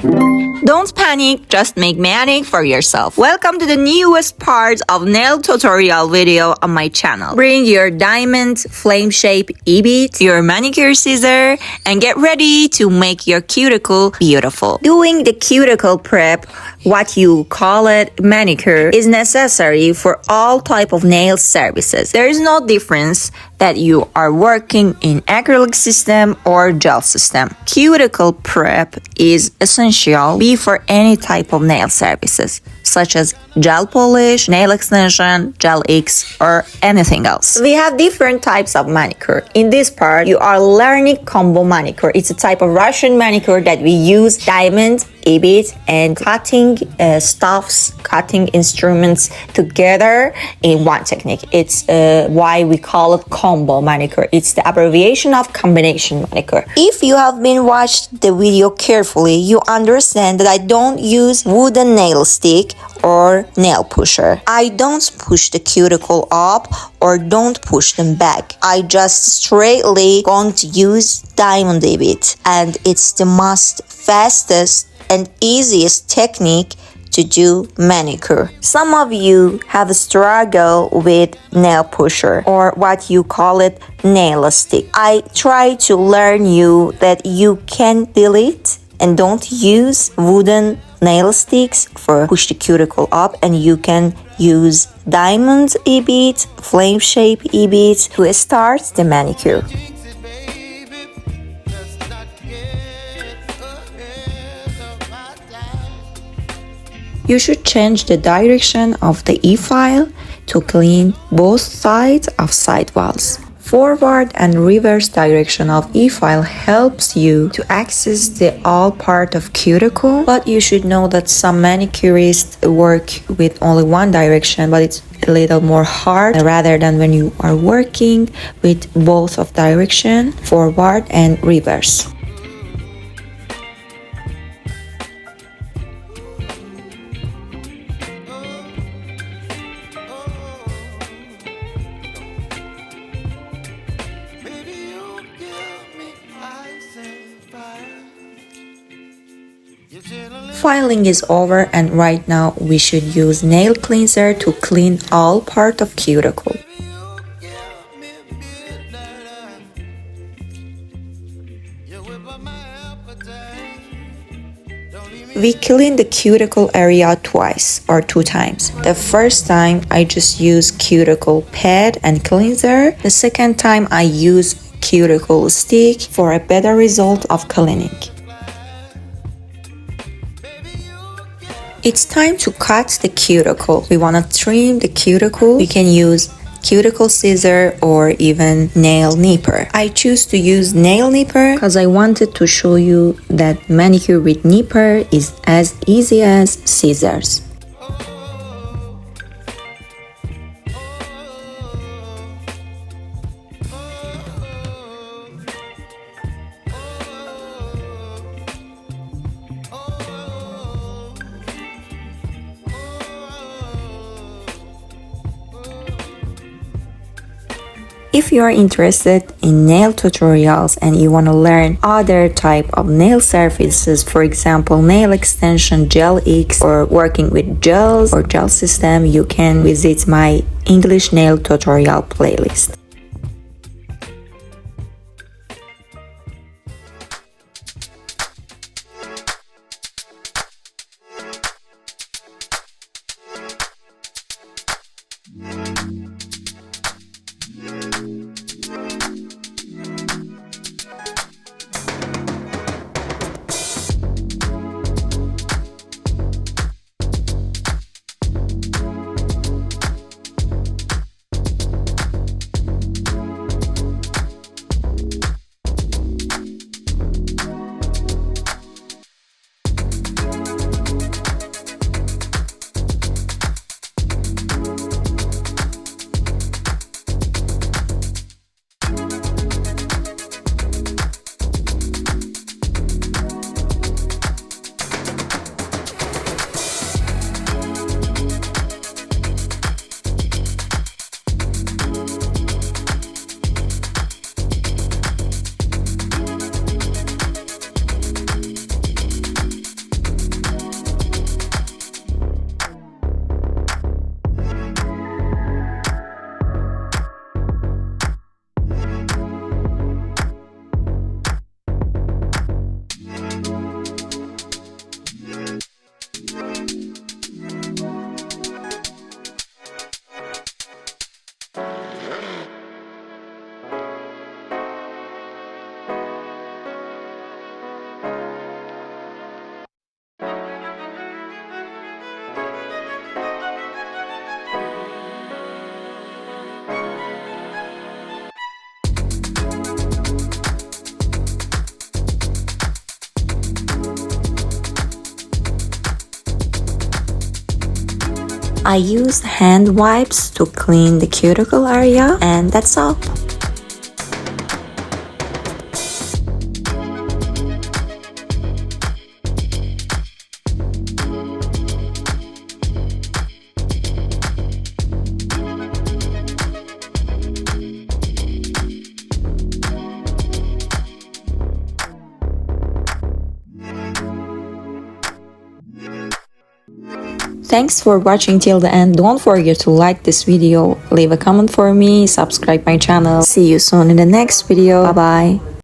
Don't panic, just make manic for yourself. Welcome to the newest part of nail tutorial video on my channel. Bring your diamond flame shape E-bead, your manicure scissor, and get ready to make your cuticle beautiful. Doing the cuticle prep, what you call it manicure, is necessary for all type of nail services. There is no difference that you are working in acrylic system or gel system. Cuticle prep is essential for any type of nail services, such as gel polish, nail extension, gel X, or anything else. We have different types of manicure. In this part, you are learning combo manicure. It's a type of Russian manicure that we use diamond, E-bead, and cutting stuffs, cutting instruments together in one technique. It's why we call it combo manicure. It's the abbreviation of combination manicure. If you have been watched the video carefully, you understand that I don't use wooden nail stick or nail pusher. I don't push the cuticle up or don't push them back. I just straightly going to use diamond E-bead, and it's the most fastest and easiest technique to do manicure. Some of you have a struggle with nail pusher or what you call it nail stick. I try to learn you that you can delete and don't use wooden nail sticks for push the cuticle up, and you can use diamond E-bead, flame shape E-bead to start the manicure. You should change the direction of the E-file to clean both sides of side walls. Forward and reverse direction of E-file helps you to access the all part of cuticle, but you should know that some manicurists work with only one direction, but it's a little more hard rather than when you are working with both of direction, forward and reverse. Filing is over, and right now we should use nail cleanser to clean all part of cuticle. We clean the cuticle area twice or 2 times. The first time I just use cuticle pad and cleanser. The second time I use cuticle stick for a better result of cleaning. It's time to cut the cuticle. We want to trim the cuticle. We can use cuticle scissor or even nail nipper. I choose to use nail nipper because I wanted to show you that manicure with nipper is as easy as scissors. If you are interested in nail tutorials and you want to learn other type of nail surfaces, for example nail extension, gel X, or working with gels or gel system, you can visit my English nail tutorial playlist. I use hand wipes to clean the cuticle area, and that's all. Thanks for watching till the end. Don't forget to like this video, leave a comment for me, subscribe my channel. See you soon in the next video. Bye bye.